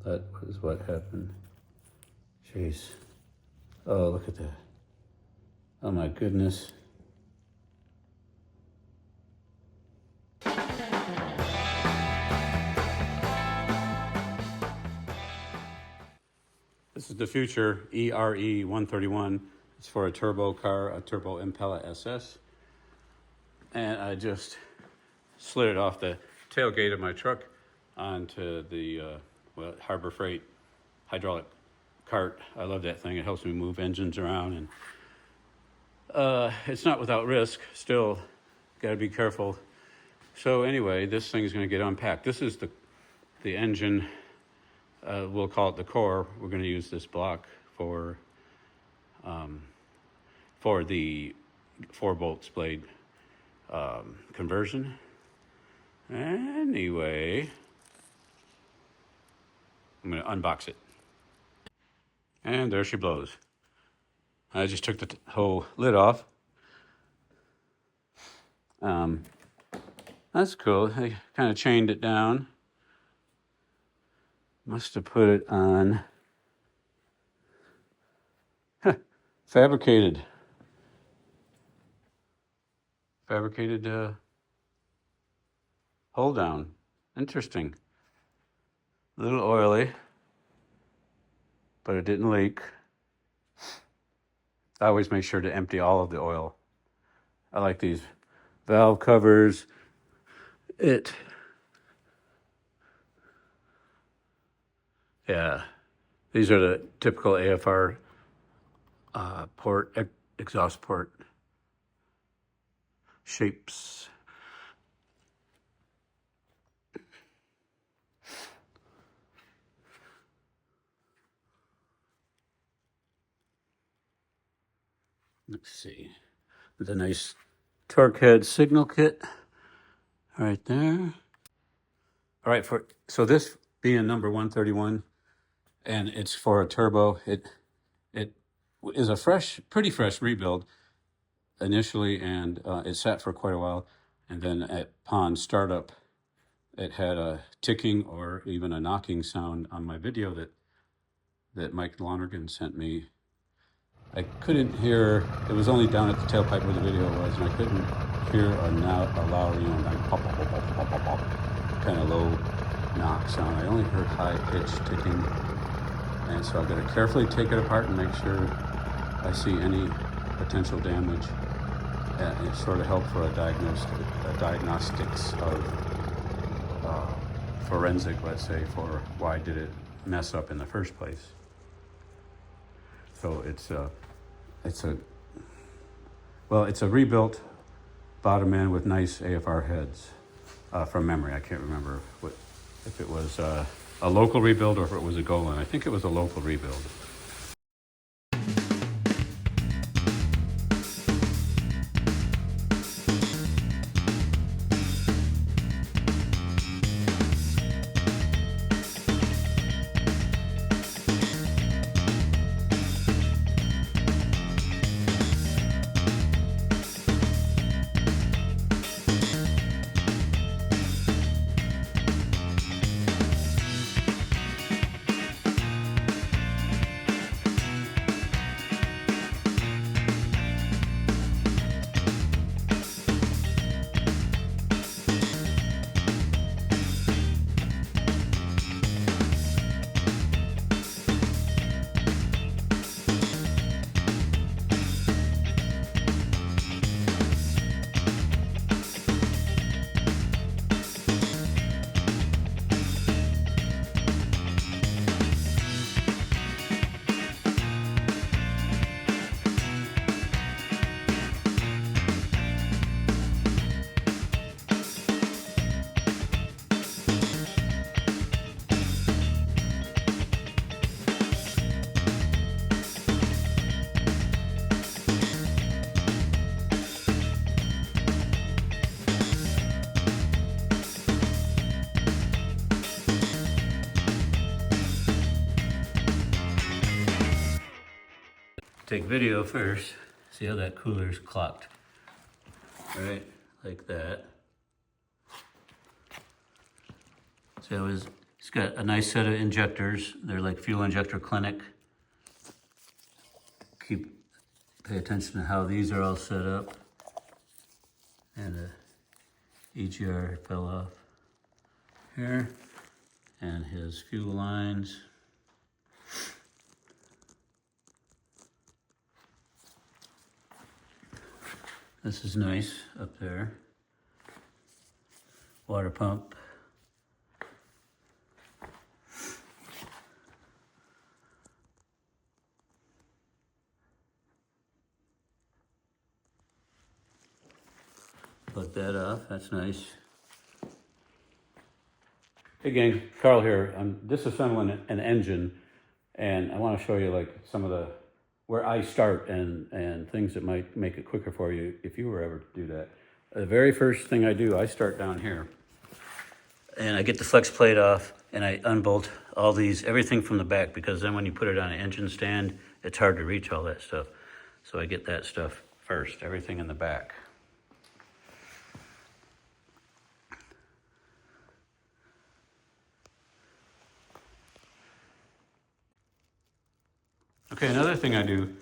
That was what happened. Jeez. Oh, look at that. Oh my goodness. This is the future ERE 131. It's for a turbo car, a turbo Impala SS. And I just slid it off the tailgate of my truck onto the Harbor Freight hydraulic cart. I love that thing. It helps me move engines around, and it's not without risk. Still, got to be careful. So anyway, this thing is going to get unpacked. This is the engine. We'll call it the core. We're going to use this block for the 4-bolt blade conversion. Anyway, I'm going to unbox it. And there she blows. I just took the whole lid off. That's cool. I kind of chained it down. Must have put it on fabricated hold down. Interesting. A little oily, but it didn't leak. I always make sure to empty all of the oil. I like these valve covers. Yeah, these are the typical AFR port, exhaust port shapes. Let's see, with a nice torque head signal kit right there. All right, so this being number 131, and it's for a turbo, it is a pretty fresh rebuild initially, and it sat for quite a while, and then upon startup, it had a ticking or even a knocking sound on my video that Mike Lonergan sent me. I couldn't hear, it was only down at the tailpipe where the video was, and I couldn't hear a loud, like pop, pop, pop, pop, pop, pop, pop, kind of low knock sound. I only heard high pitch ticking, and so I've got to carefully take it apart and make sure I see any potential damage. And it sort of helped for a diagnostics of forensic, let's say, for why did it mess up in the first place. So it's a rebuilt bottom end with nice AFR heads from memory. I can't remember if it was a local rebuild or if it was a Golan. I think it was a local rebuild. Take video first, see how that cooler's clocked. All right, like that. See how his It's got a nice set of injectors. They're like fuel injector clinic. Pay attention to how these are all set up. And the EGR fell off here. And his fuel lines. This is nice up there. Water pump. Plug that off, that's nice. Hey gang, Carl here. I'm disassembling an engine, and I want to show you like some of where I start and things that might make it quicker for you if you were ever to do that. The very first thing I do, I start down here. And I get the flex plate off and I unbolt all these, everything from the back, because then when you put it on an engine stand, it's hard to reach all that stuff. So I get that stuff first, everything in the back. Okay, another thing I do,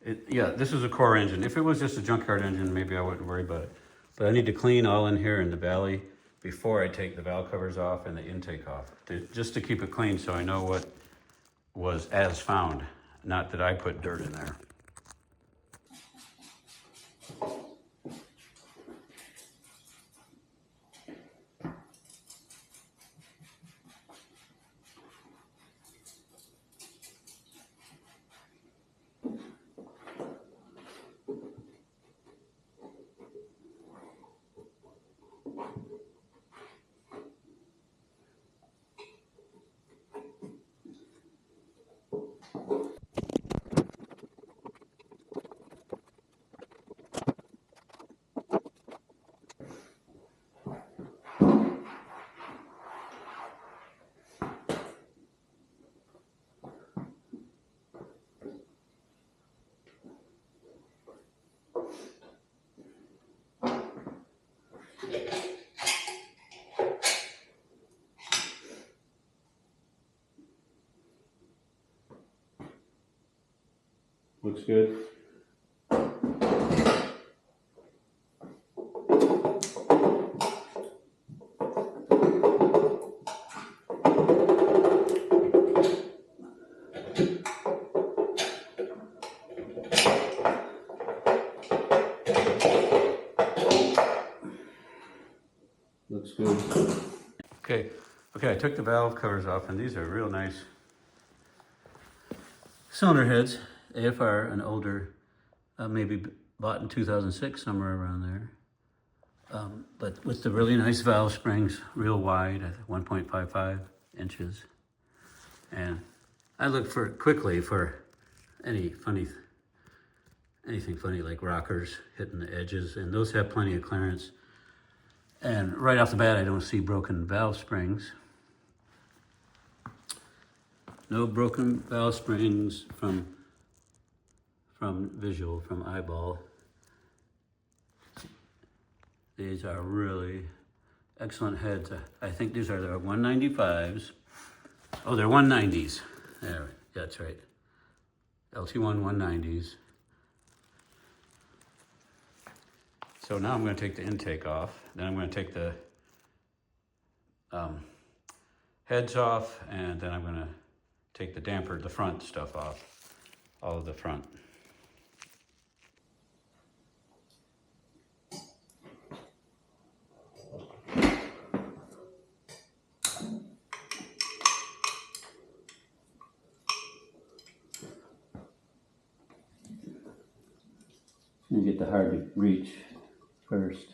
this is a core engine. If it was just a junkyard engine, maybe I wouldn't worry about it. But I need to clean all in here in the valley before I take the valve covers off and the intake off, just to keep it clean so I know what was as found, not that I put dirt in there. Looks good. Looks good. Okay, I took the valve covers off, and these are real nice cylinder heads. AFR, an older, maybe bought in 2006, somewhere around there. But with the really nice valve springs, real wide, 1.55 inches. And I look quickly for anything funny like rockers hitting the edges, and those have plenty of clearance. And right off the bat, I don't see broken valve springs. No broken valve springs from visual, from eyeball. These are really excellent heads. I think these are the 195s. Oh, they're 190s. There, that's right. LT1 190s. So now I'm going to take the intake off. Then I'm going to take the heads off, and then I'm going to take the damper, the front stuff off. All of the front. You get the hard to reach first.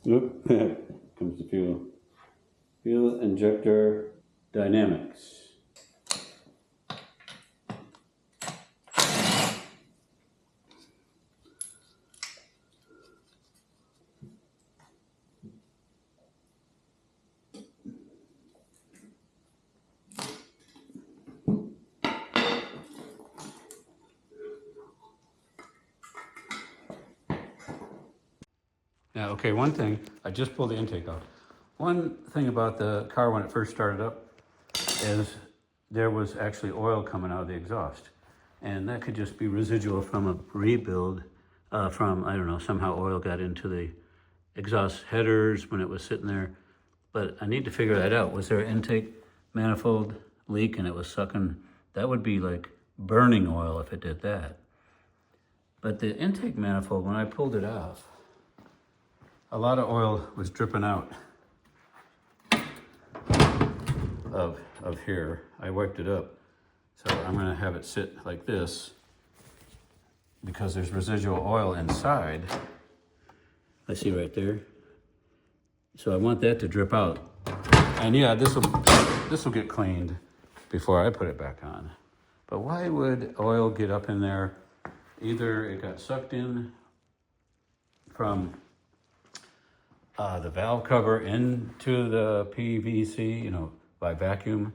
Oop, comes the fuel. Feel it. oil injector dynamics. Now, okay, one thing, I just pulled the intake out. One thing about the car when it first started up is there was actually oil coming out of the exhaust. And that could just be residual from a rebuild from, I don't know, somehow oil got into the exhaust headers when it was sitting there. But I need to figure that out. Was there an intake manifold leak and it was sucking? That would be like burning oil if it did that. But the intake manifold, when I pulled it off, a lot of oil was dripping out of here. I wiped it up. So I'm gonna have it sit like this because there's residual oil inside. I see right there. So I want that to drip out. And yeah, this will get cleaned before I put it back on. But why would oil get up in there? Either it got sucked in from the valve cover into the PVC, you know, by vacuum.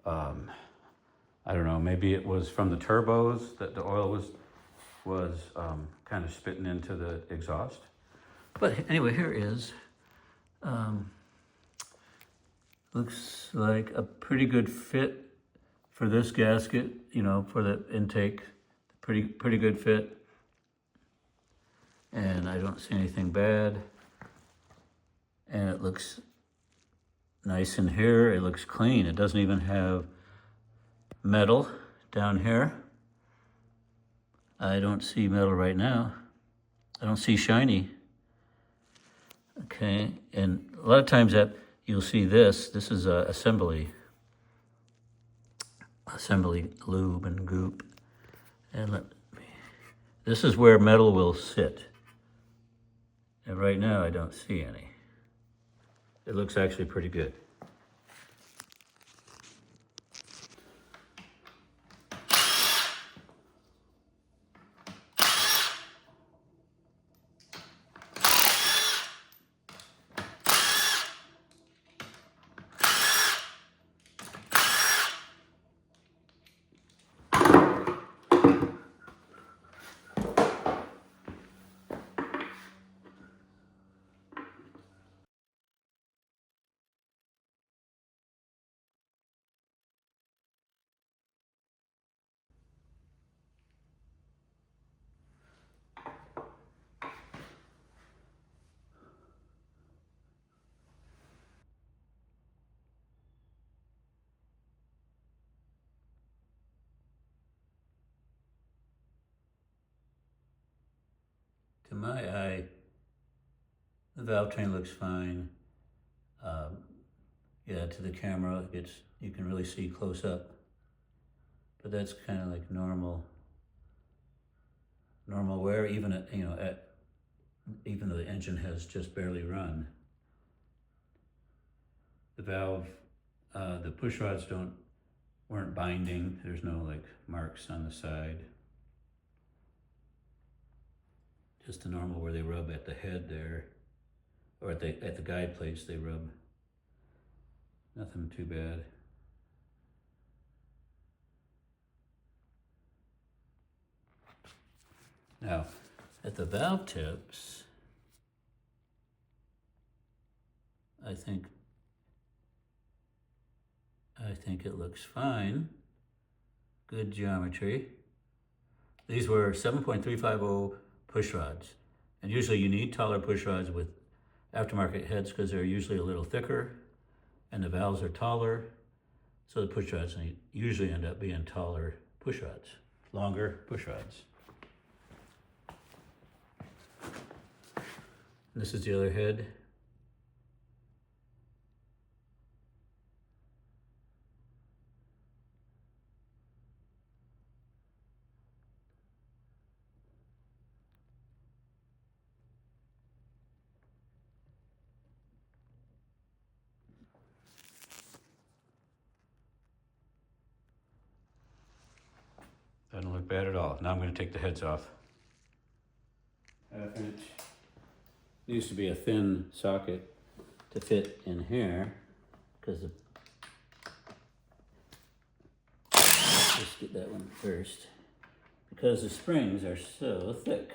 I don't know, maybe it was from the turbos that the oil was kind of spitting into the exhaust. But anyway, here is, looks like a pretty good fit for this gasket, you know, for the intake. Pretty good fit. And I don't see anything bad. And it looks nice in here. It looks clean. It doesn't even have metal down here. I don't see metal right now. I don't see shiny. Okay, and a lot of times that you'll see this is a assembly lube and goop. And this is where metal will sit. And right now I don't see any. It looks actually pretty good. To my eye, the valve train looks fine. Yeah, to the camera, you can really see close up. But that's kind of like normal wear, even at, you know, even though the engine has just barely run. The valve, the push rods weren't binding. There's no like marks on the side. Just the normal where they rub at the head there, or at the guide plates they rub. Nothing too bad. Now, at the valve tips, I think it looks fine. Good geometry. These were 7.350 push rods. And usually you need taller push rods with aftermarket heads because they're usually a little thicker and the valves are taller. So the push rods usually end up being taller push rods, longer push rods. This is the other head. bad at all. Now I'm going to take the heads off. Half inch. Needs to be a thin socket to fit in here, because let's get that one first, because the springs are so thick.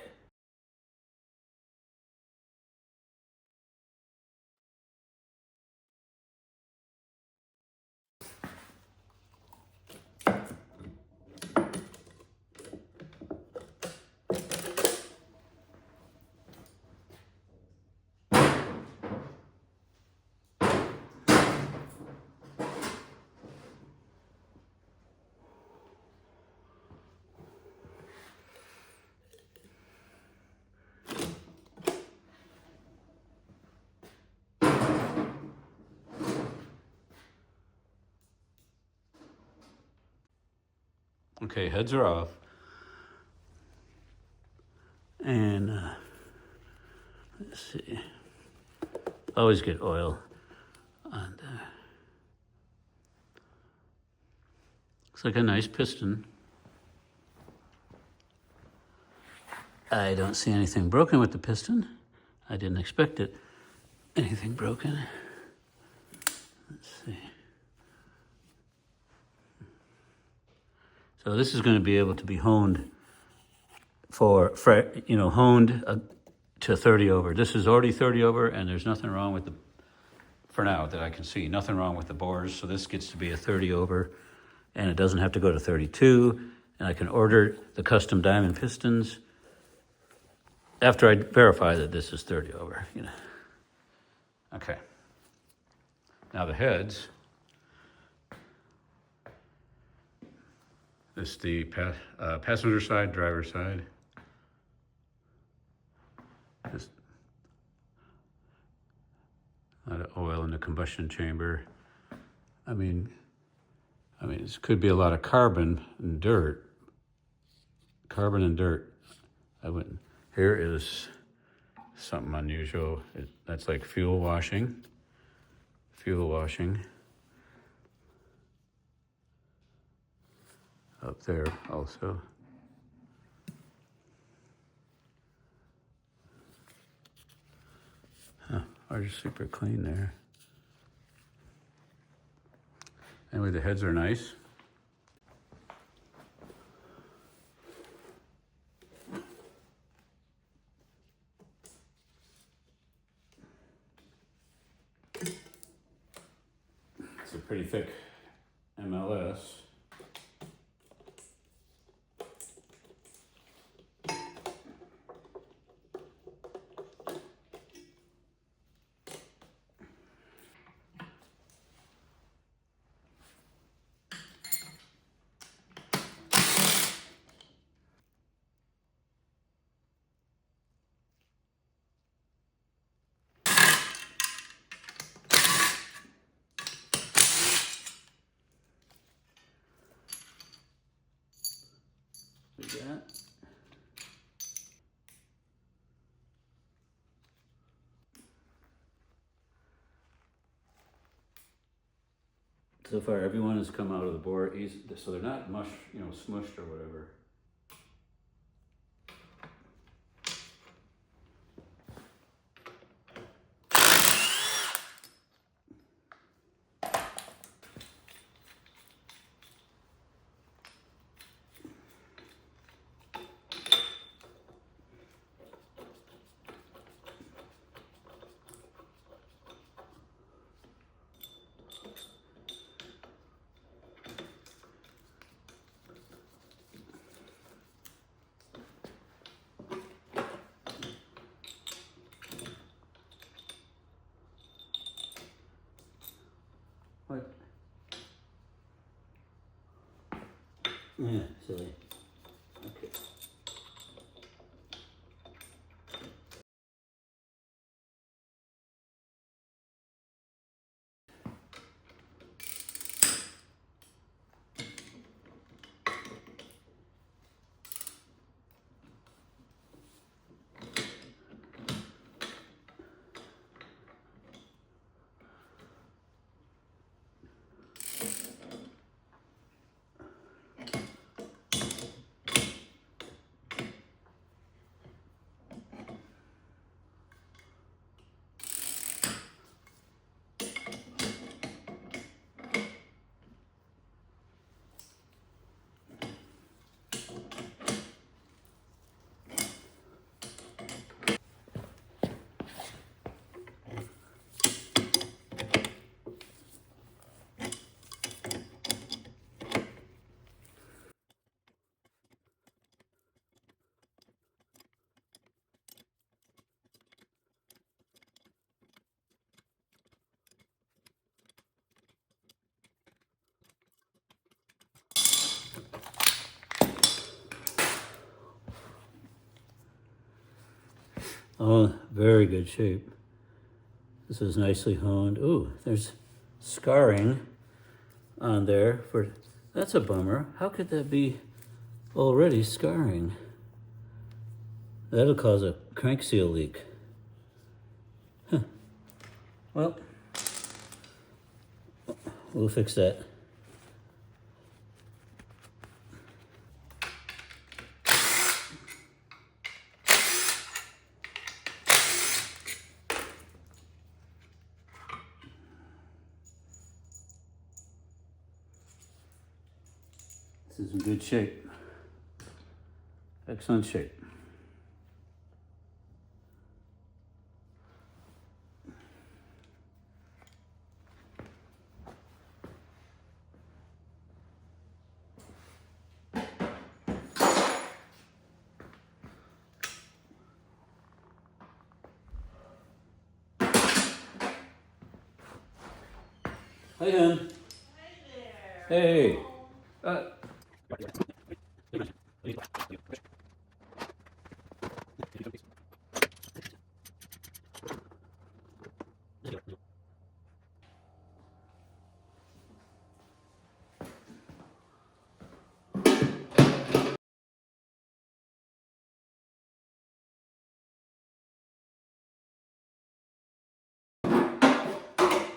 Okay, heads are off. And let's see. Always get oil on there. Looks like a nice piston. I don't see anything broken with the piston. I didn't expect it. Anything broken? Let's see. So this is going to be able to be honed honed to 30 over. This is already 30 over, and there's nothing wrong with for now that I can see, nothing wrong with the bores. So this gets to be a 30 over, and it doesn't have to go to 32. And I can order the custom diamond pistons after I verify that this is 30 over, Okay. Now the heads. This is the passenger side, driver side. Just a lot of oil in the combustion chamber. I mean, this could be a lot of carbon and dirt. Carbon and dirt. I wouldn't. Here is something unusual. That's like fuel washing. Fuel washing. Up there also. Are super clean there. Anyway, the heads are nice. It's a pretty thick MLS. That. So far, everyone has come out of the bore easy, so they're not smushed or whatever. What? Yeah, silly. Okay. Oh, very good shape. This is nicely honed. Ooh, there's scarring on there for, that's a bummer. How could that be already scarring? That'll cause a crank seal leak. Huh. Well, we'll fix that. This is in good shape. Excellent shape. Hi, hon. Hi there. Hey.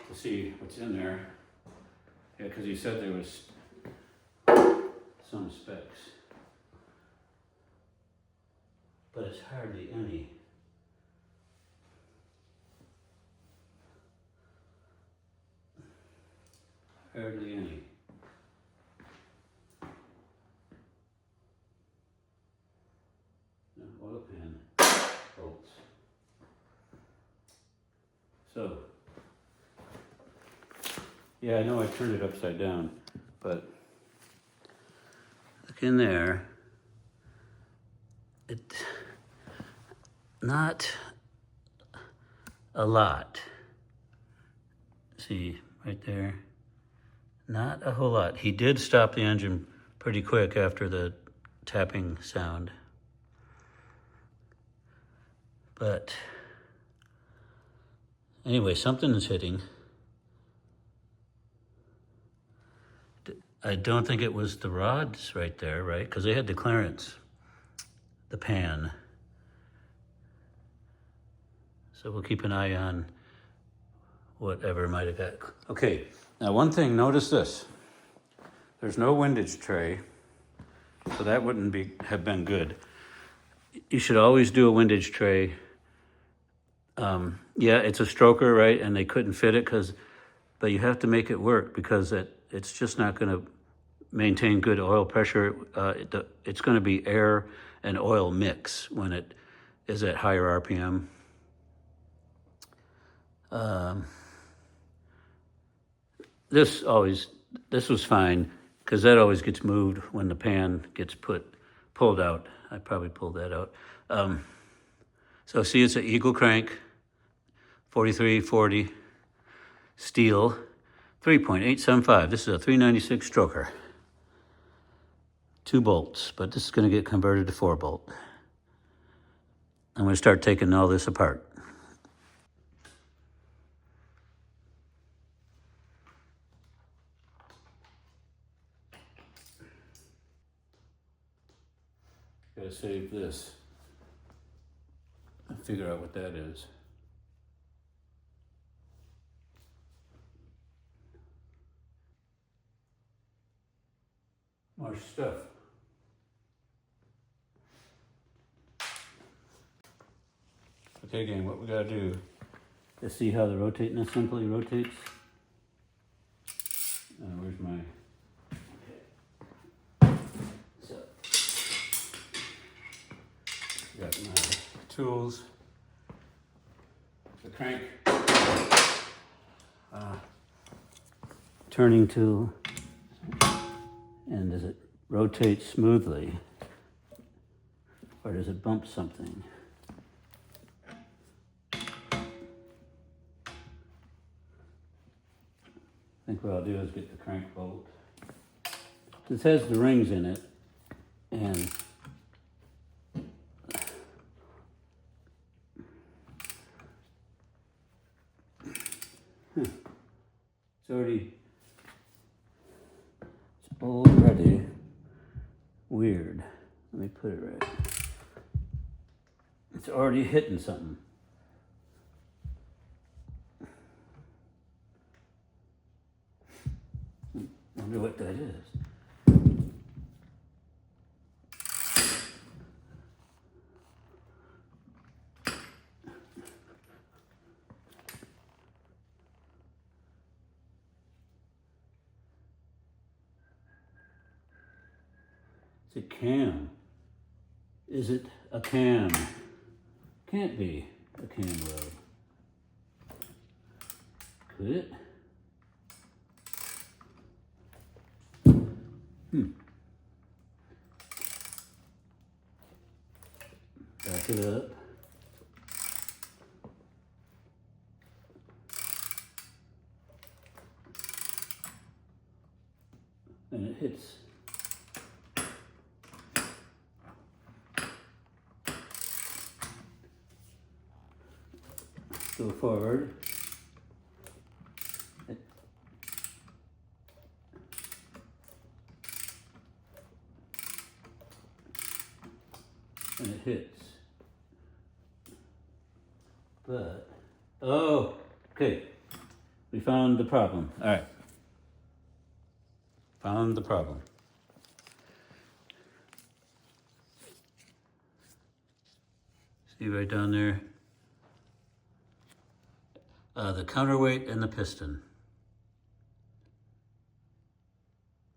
To see what's in there. Yeah, because he said there was some specs, but it's hardly any. Hardly any. No oil pan bolts. So, yeah, I know I turned it upside down, but look in there. It, not a lot. See, right there. Not a whole lot. He did stop the engine pretty quick after the tapping sound. But anyway, something is hitting. I don't think it was the rods right there, right? Because they had the clearance, the pan. So we'll keep an eye on whatever might have had. Okay, now one thing, notice this. There's no windage tray, so that wouldn't have been good. You should always do a windage tray. Yeah, it's a stroker, right? And they couldn't fit it, but you have to make it work because it's just not going to maintain good oil pressure. It's going to be air and oil mix when it is at higher RPM. This was fine because that always gets moved when the pan gets pulled out. I probably pulled that out. So see, it's an Eagle crank, 4340 steel, 3.875. This is a 396 stroker. 2 bolts, but this is going to get converted to 4 bolt. I'm going to start taking all this apart. Gotta save this and figure out what that is. More stuff. Okay, gang, what we gotta do is see how the rotating simply rotates. Where's my... Okay. So, got my tools, the crank, turning tool, and does it rotate smoothly or does it bump something? I think what I'll do is get the crank bolt. This has the rings in it, and already weird. Let me put it right. It's already hitting something. Wonder what that is. It's a cam. Is it a cam? Can't be a cam load. Could it? Back it up. And it hits. Go forward. And it hits. But, oh, okay. We found the problem. All right. Found the problem. See right down there? The counterweight and the piston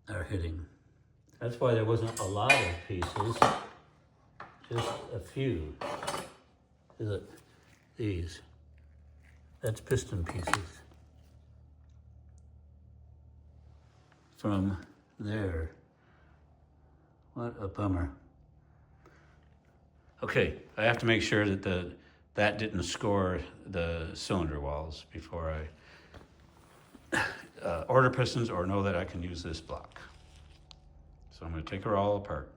are hitting. That's why there wasn't a lot of pieces, just a few. Is it these? That's piston pieces from there. What a bummer. Okay, I have to make sure that that didn't score the cylinder walls before I order pistons or know that I can use this block. So I'm going to take her all apart.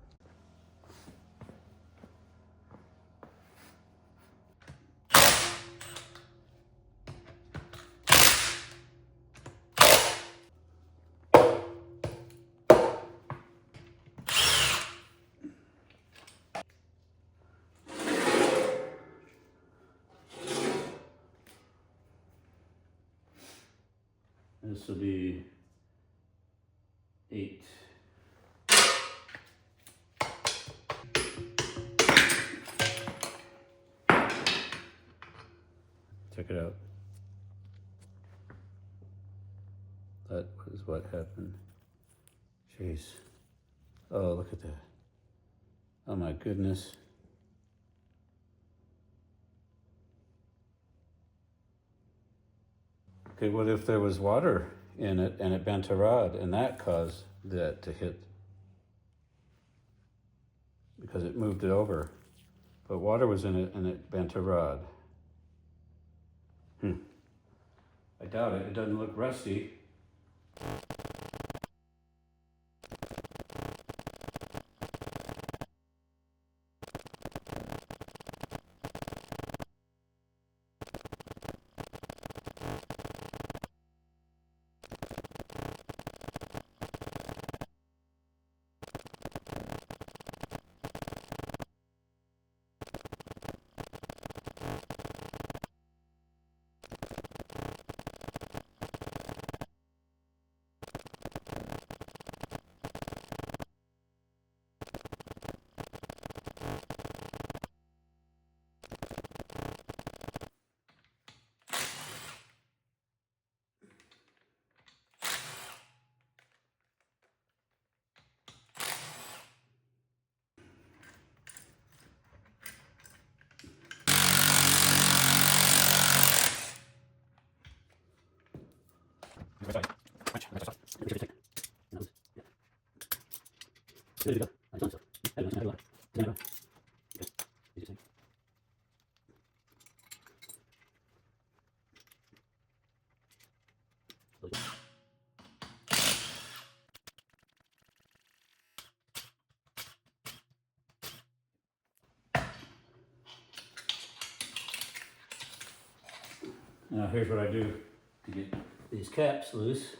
This will be 8. Check it out. That was what happened. Jeez. Oh, look at that. Oh my goodness. Okay, what if there was water in it and it bent a rod and that caused that to hit? Because it moved it over. But water was in it and it bent a rod. I doubt it. It doesn't look rusty. Now here's what I do to get these caps loose.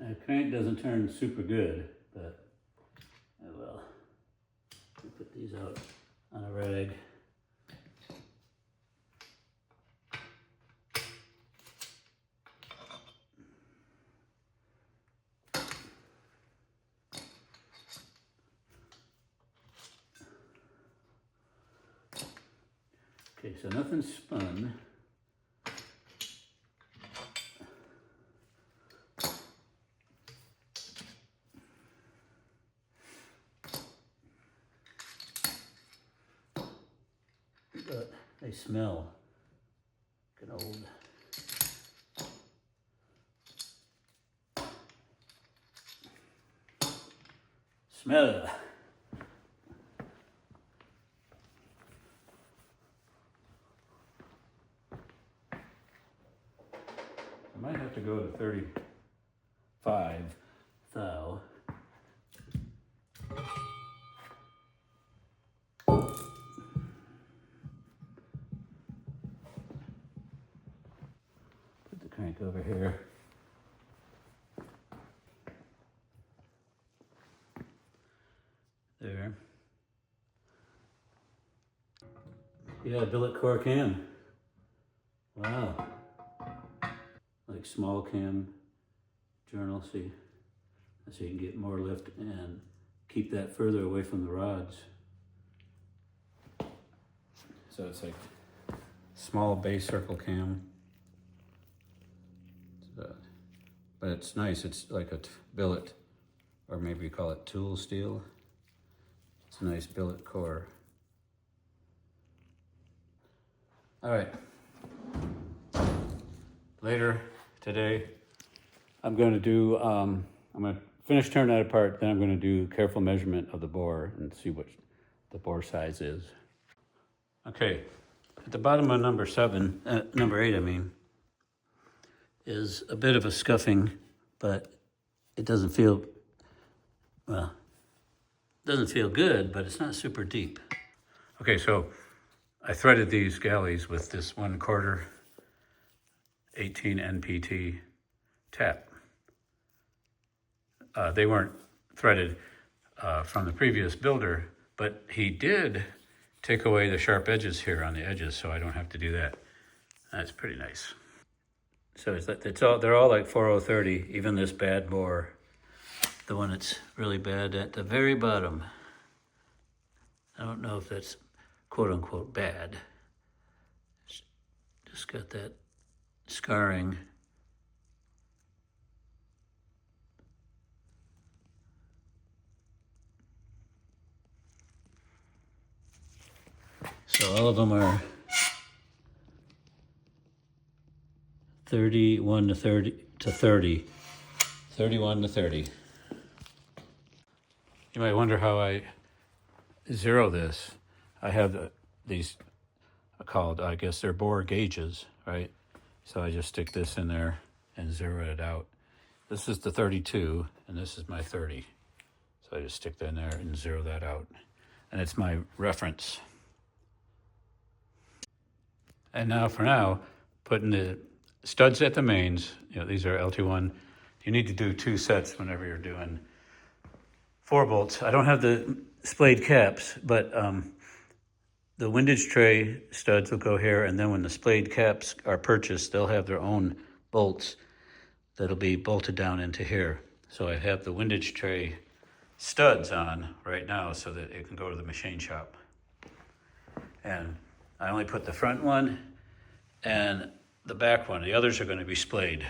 The crank doesn't turn super good, but I will. I'll put these out on a rag. Okay, so nothing's spun. But they smell like an old. Smell. I might have to go to 35 thou. Put the crank over here. There. Yeah, billet core cam. Wow. Like small cam journal, see? So you can get more lift and keep that further away from the rods. So it's like small base circle cam. But it's nice, it's like a billet, or maybe you call it tool steel. It's a nice billet core. All right. Later today, I'm going to do, I'm going to finish turning that apart, then I'm going to do careful measurement of the bore and see what the bore size is. Okay, at the bottom of number 8, I mean, is a bit of a scuffing, but it doesn't feel, well, it doesn't feel good, but it's not super deep. Okay, so I threaded these galleys with this 1/4 18 NPT tap. They weren't threaded from the previous builder, but he did take away the sharp edges here on the edges, so I don't have to do that. That's pretty nice. So they're all like 4030, even this bad bore, the one that's really bad at the very bottom. I don't know if that's quote unquote bad. Just got that scarring. So all of them are 31 to 30 to 30. 31 to 30. You might wonder how I zero this. I have these called, I guess they're bore gauges, right? So I just stick this in there and zero it out. This is the 32 and this is my 30. So I just stick that in there and zero that out. And it's my reference. And now for now, putting the studs at the mains, you know, these are LT1. You need to do 2 sets whenever you're doing 4 bolts. I don't have the splayed caps, but the windage tray studs will go here, and then when the splayed caps are purchased, they'll have their own bolts that'll be bolted down into here. So I have the windage tray studs on right now so that it can go to the machine shop. And I only put the front one and the back one. The others are going to be splayed.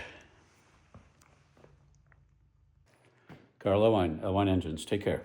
Carl L1 Engines, take care.